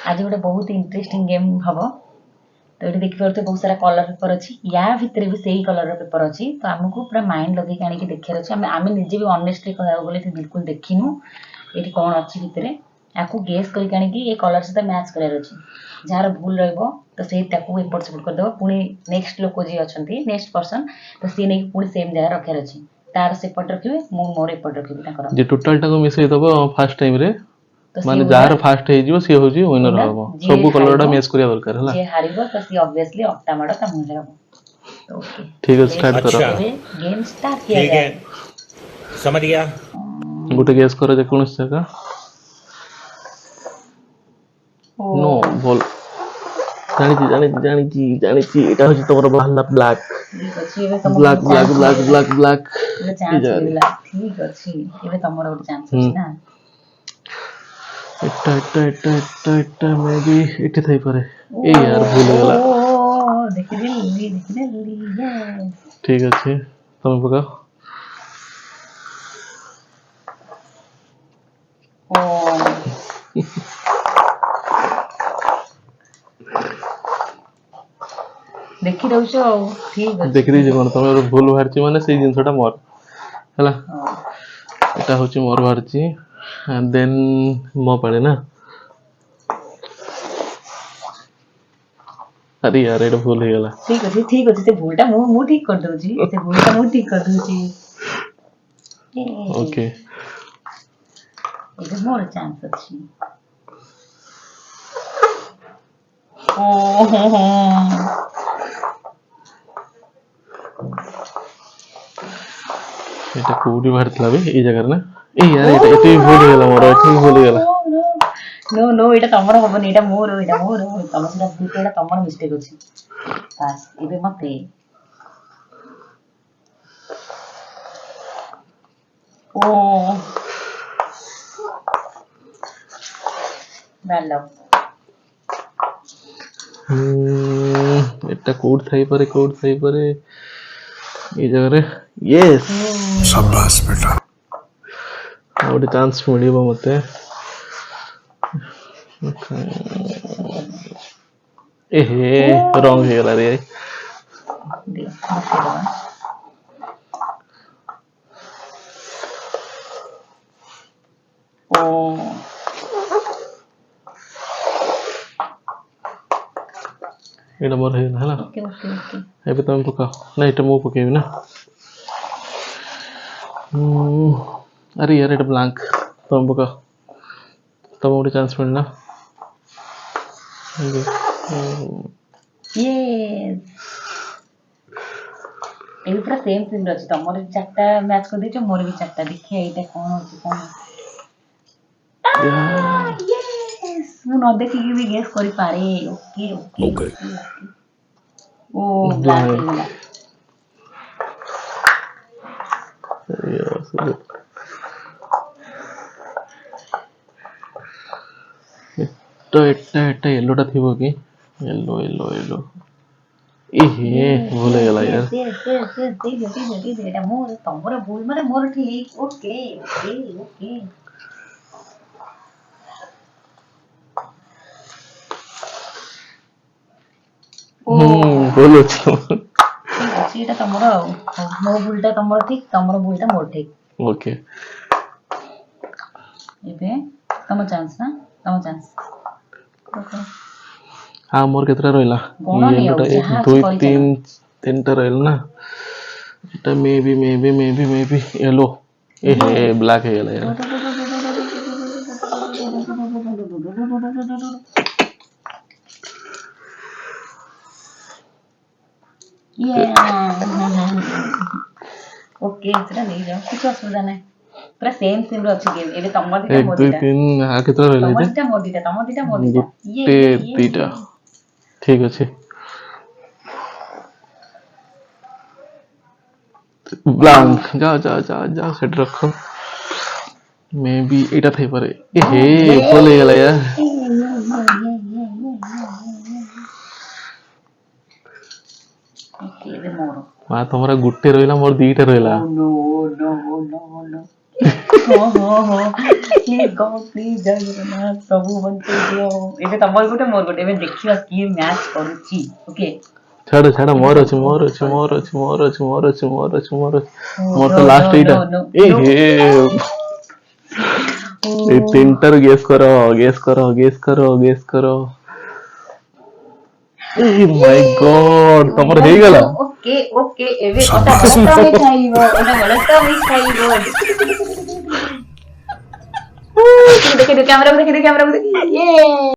आज गोटे बहुत इंटरेस्टिंग गेम हम तो ये देखिए बहुत सारा कलर पेपर अच्छी या भितर भी सही कलर पेपर अच्छी तो आमको पूरा माइंड लगे आनिक देखार अच्छे आम निजे भी अनेस्टली कहूँ बिल्कुल देखिनु ये कौन अच्छी भितर या गेस कर कलर सहित मैच करार अच्छी जार भूल रो से एपट सेपट करदेव पुणी नेक्स्ट लोक जी अच्छा नेक्स्ट पर्सन तो सी नहीं पुणी सेम जगह रखार अच्छी तार सेपट रखिए मोर एपट रखी जे टोटल टाको मिसई दबो फर्स्ट टाइम रे तो माने जार फास्ट हे जिवो सी होजी विनर हबो सब कलर डा मैच करिया दरकार हला जे हारिबो तो सी ऑब्वियसली अट्टा माडो ता मुंडे हबो तो ओके ठीक है स्टार्ट करो अच्छा गेम स्टार्ट किया ठीक है समझ गया गोटे गेस करो जे कोन जगह नो बोल जानी ची एटा होची तोर बाहला black black black black black black chance मिला ठीक अछि एबे तमरो गोटे चांस अछि ना एटा मे भी एटे थई पारे ए यार भूल हो गला देख ली यस ठीक अछि तुम पका देखि दउछो ठीक अछि देखि दी कोन तुम भूल बाहरची माने से जिंसटा मोर हला एटा होची मोर बाहरची एंड देन मो पड़े ना अरे यार एटा भूल हो गला ठीक अछि से भूलटा मु ठीक कर दउची से भूलटा मु ठीक कर दउची ओके एबे मोर चांस अछि एटा कोडी बाहरतला बे ए जगह ना ए यार एटा भूल हो गला मोर एटा भूल हो गला नो एटा तमरो हबनी एटा मोर तम सेटा भूल एटा तमरो मिस्टेक अछि बस एबे मते ओ बैड लक एटा कोड थाई पारे ए जगह रे यस शाबाश बेटा और चांस मिलिबो मते एहे रॉन्ग हो गला रे एटा मोर है ना ओके एबे तुम पका ना एटा मो पकेबी ना अरे यार एटा ब्लैंक तुम पका तुम गोटे चांस मिलना यस एबे पूरा सेम सेम अछि तमर चारटा मैच कर देछ मोर भी चारटा देखिए एटा कोन अछि कोन यस मु न देखि के भी गेस करि पारे ओके ओ ब्लैक हो गला एटा येलोटा थिबो कि येलो एहे भूल गला यार एटा मोर तमरो भूल माने मोर ठीक ओके बोलो सीटा तमरो मो भूलटा तमरो ठीक तमरो भूलटा मोर ठीक ओके एबे तम चांस ना तम चांस ओके हाँ मोर केतरा रहला येलोटा 1 2 3 तीनटा रहला ना एटा मे बी येलो एहे ब्लैक है गला यार ओके सेटा नहीं जाओ कुछ असुविधा नहीं पूरा सेम सेम रो अछि गेम एबे तमर दिटा 1 मोर 2 दिटा 3 आ केतरा रहला तमर इते दिटा तमर दिटा मोर दिटा गुटे दीटा ठीक अछि ब्लैंक जा सेट रखो मे बी एटा थई पारे एहे भूल गला यार ओके एबे मोर मा तमरा गुटे रहला मोर दीटा रहला नो ପ୍ଲିଜ ଗଡ ପ୍ଲିଜ ଜୟ ଜଗନ୍ନାଥ ପ୍ରଭୁ ବଞ୍ଚେଇ ଦିଅ। ଏବେ ତମର ଗୋଟେ ମୋର ଗୋଟେ ଏବେ ଦେଖିବା କିଏ ମ୍ୟାଚ୍ କରୁଛି। ଓକେ ଛାଡ ଛାଡ ମୋର ଅଛି ମୋର ଅଛି ମୋର ଅଛି ମୋର ଅଛି ମୋର ଅଛି ମୋର ଅଛି ମୋର ଅଛି ମୋର ତ ଲାଷ୍ଟ ଏଇଟା ଏ ହେ ଏଇ ତିନିଟାରୁ ଗେସ୍ କର ଗେସ୍ କର ଗେସ୍ କର ଗେସ୍ କର। ଏ ମାଇ ଗଡ ତମର ହେଇଗଲା। ଓକେ ଓକେ ଏବେ ଅଟା ବଳକା ହେଇ ଖାଇବ ଅଟା ବଳକା ହେଇ ଖାଇବ। ଦେଖେ କ୍ୟାମେରା ଦେଖେ କ୍ୟାମେରା ଦେଖେ।